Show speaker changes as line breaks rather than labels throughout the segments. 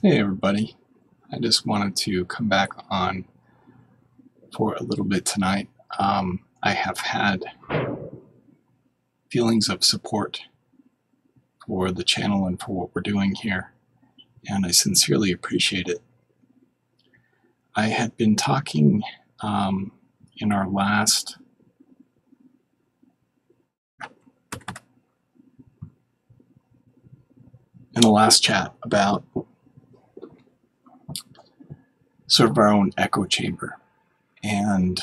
Hey everybody, I just wanted to come back on for a little bit tonight. I have had feelings of support for the channel and for what we're doing here, and I sincerely appreciate it. I had been talking in our last chat about sort of our own echo chamber, and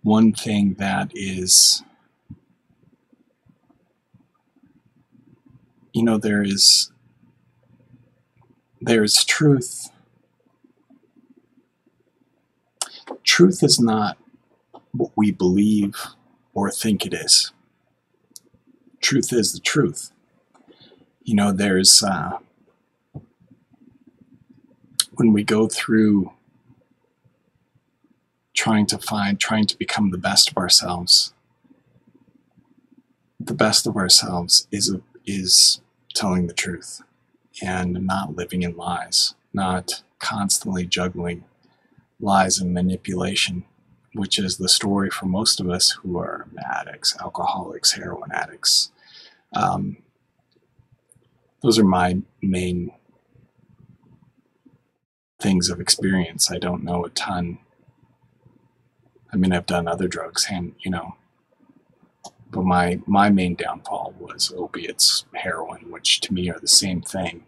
one thing that is, there's truth. Truth is not what we believe or think it is. Truth is the truth. There's when we go through trying to become the best of ourselves, the best of ourselves is telling the truth and not living in lies, not constantly juggling lies and manipulation, which is the story for most of us who are addicts, alcoholics, heroin addicts. Those are my main things of experience. I don't know a ton. I mean, I've done other drugs, but my main downfall was opiates, heroin, which to me are the same thing,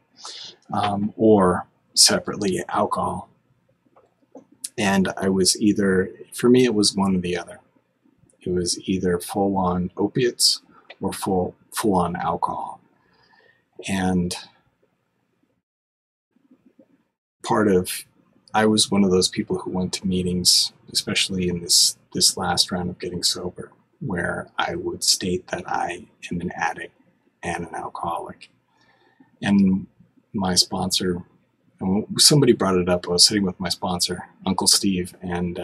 or separately alcohol. And for me, it was one or the other. It was either full-on opiates or full-on alcohol. And I was one of those people who went to meetings, especially in this last round of getting sober, where I would state that I am an addict and an alcoholic. And my sponsor, somebody brought it up. I was sitting with my sponsor, Uncle Steve, and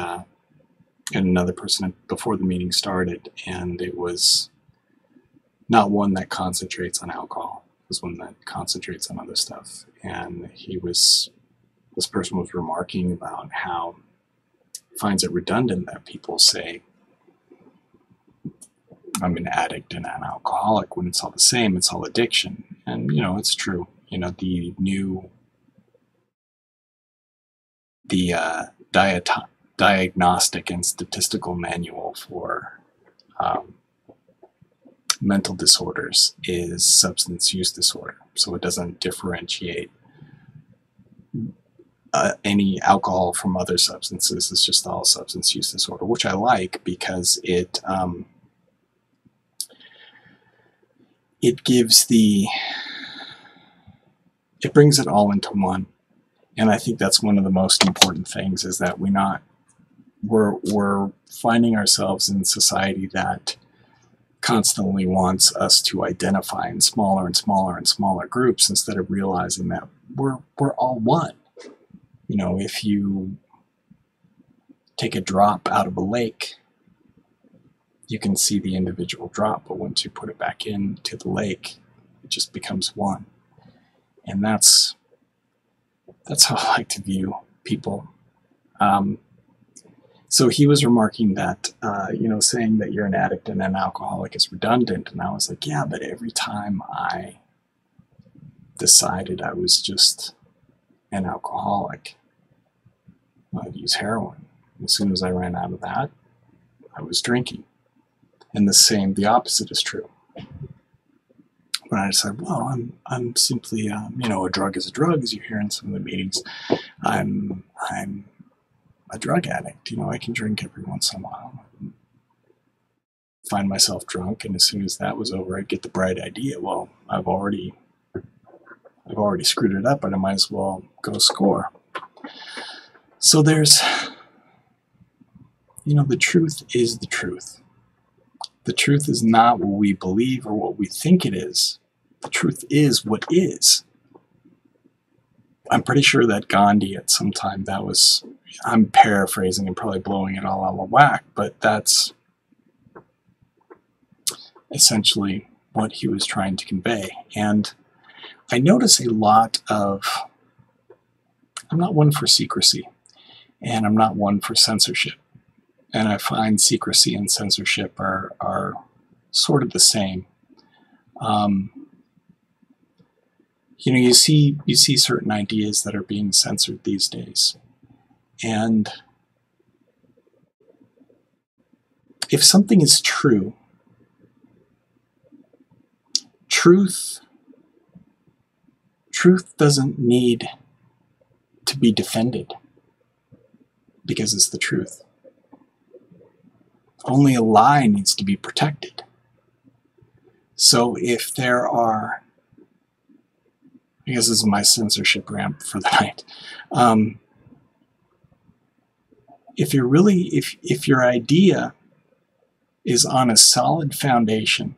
another person before the meeting started, and it was not one that concentrates on alcohol. It was one that concentrates on other stuff. And this person was remarking about how he finds it redundant that people say, I'm an addict and an alcoholic, when it's all the same, it's all addiction. And, it's true. The diagnostic and statistical manual for mental disorders is substance use disorder. So it doesn't differentiate any alcohol from other substances. It's just all substance use disorder, which I like because it brings it all into one. And I think that's one of the most important things, is that we're finding ourselves in society that constantly wants us to identify in smaller and smaller and smaller groups, instead of realizing that we're all one. If you take a drop out of a lake, you can see the individual drop, but once you put it back into the lake, it just becomes one. And that's how I like to view people. So he was remarking that, saying that you're an addict and an alcoholic is redundant. And I was like, yeah, but every time I decided I was just an alcoholic, I'd use heroin. As soon as I ran out of that, I was drinking. And the opposite is true. When I decided, well, I'm simply, a drug is a drug, as you hear in some of the meetings. I'm a drug addict. I can drink every once in a while, find myself drunk, and as soon as that was over, I'd get the bright idea, well, I've already screwed it up, and I might as well go score. So there's, the truth is the truth. The truth is not what we believe or what we think it is. The truth is what is. I'm pretty sure that Gandhi at some time, I'm paraphrasing and probably blowing it all out of whack, but that's essentially what he was trying to convey. And I notice a lot of, I'm not one for secrecy, and I'm not one for censorship. And I find secrecy and censorship are sort of the same. You see certain ideas that are being censored these days. And if something is true, truth doesn't need to be defended because it's the truth. Only a lie needs to be protected. So if there are, I guess this is my censorship rant for the night. If your idea is on a solid foundation,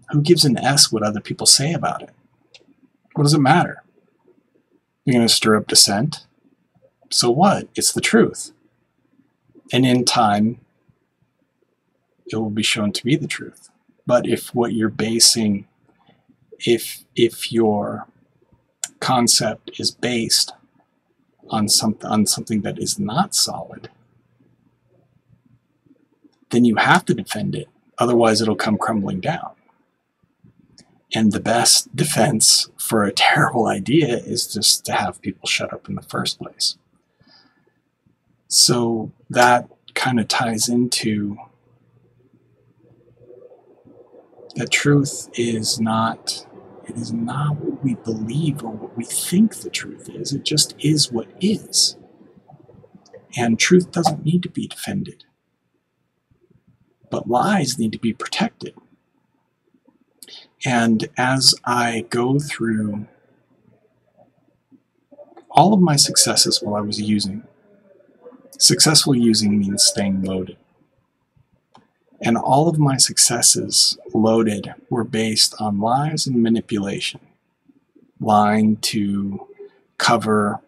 who gives an S what other people say about it? What does it matter? You're going to stir up dissent? So what? It's the truth. And in time, it will be shown to be the truth. But if what you're basing, if your concept is based on something that is not solid, then you have to defend it. Otherwise, it'll come crumbling down. And the best defense for a terrible idea is just to have people shut up in the first place. So that kind of ties into that truth is not what we believe or what we think the truth is. It just is what is. And truth doesn't need to be defended. But lies need to be protected. And as I go through all of my successes while I was using, successful using means staying loaded. And all of my successes loaded were based on lies and manipulation. Lying to cover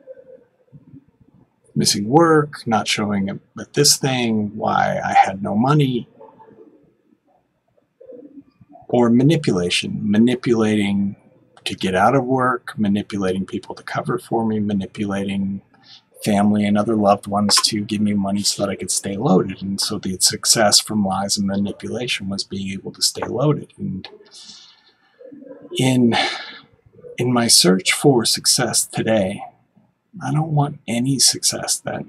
missing work, not showing up at this thing, why I had no money. Or manipulating to get out of work, manipulating people to cover for me, manipulating family and other loved ones to give me money so that I could stay loaded. And so the success from lies and manipulation was being able to stay loaded. And in my search for success today, I don't want any success that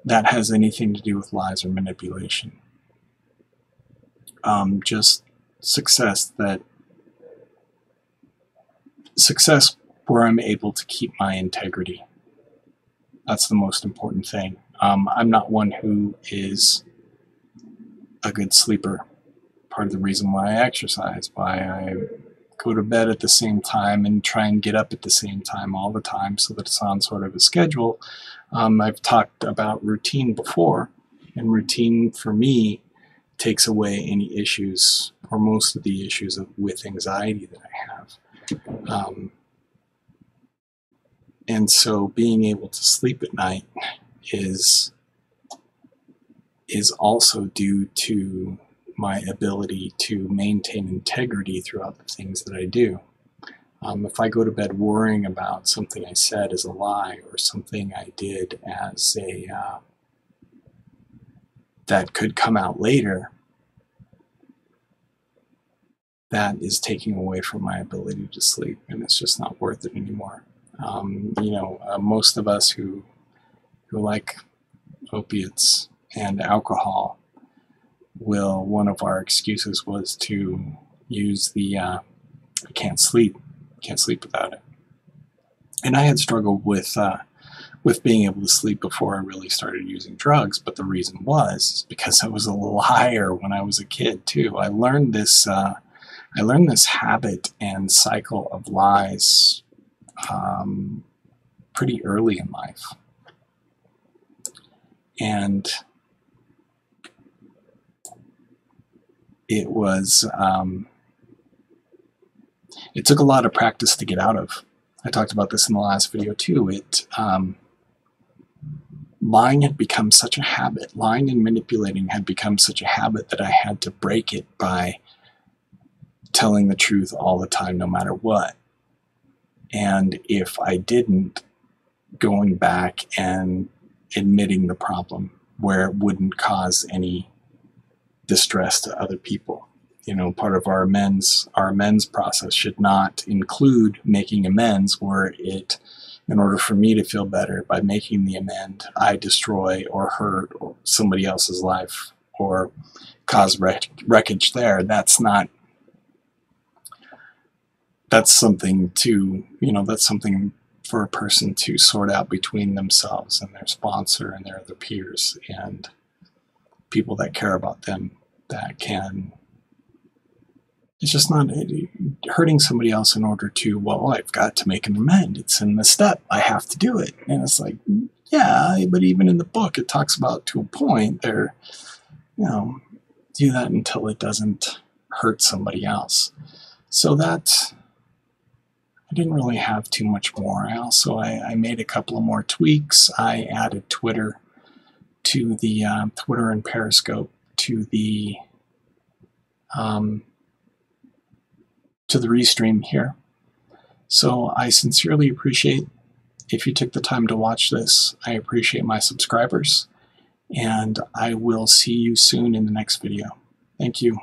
has anything to do with lies or manipulation. Just success where I'm able to keep my integrity. That's the most important thing. I'm not one who is a good sleeper. Part of the reason why I exercise, why I go to bed at the same time and try and get up at the same time all the time so that it's on sort of a schedule. I've talked about routine before, and routine for me takes away any issues or most of the issues with anxiety that I have. And so being able to sleep at night is also due to my ability to maintain integrity throughout the things that I do. If I go to bed worrying about something I said as a lie or something I did as that could come out later, that is taking away from my ability to sleep, and it's just not worth it anymore. Most of us who like opiates and alcohol one of our excuses was to use the I can't sleep without it. And I had struggled with being able to sleep before I really started using drugs, but the reason was because I was a liar when I was a kid too. I learned this habit and cycle of lies pretty early in life. And it was it took a lot of practice to get out of. I talked about this in the last video too. Lying had become such a habit. Lying and manipulating had become such a habit that I had to break it by telling the truth all the time, no matter what. And if I didn't, going back and admitting the problem where it wouldn't cause any distress to other people. You know, part of our amends process should not include making amends where it, in order for me to feel better by making the amend, I destroy or hurt somebody else's life or cause wreckage there. That's something to, that's something for a person to sort out between themselves and their sponsor and their other peers and people that care about them. That can, it's just not hurting somebody else in order to, well, I've got to make an amend. It's in the step. I have to do it. And it's like, yeah, but even in the book, it talks about to a point there, do that until it doesn't hurt somebody else. So that, I didn't really have too much more. I made a couple of more tweaks. I added Twitter to the Twitter and Periscope to the restream here. So I sincerely appreciate if you took the time to watch this. I appreciate my subscribers, and I will see you soon in the next video. Thank you.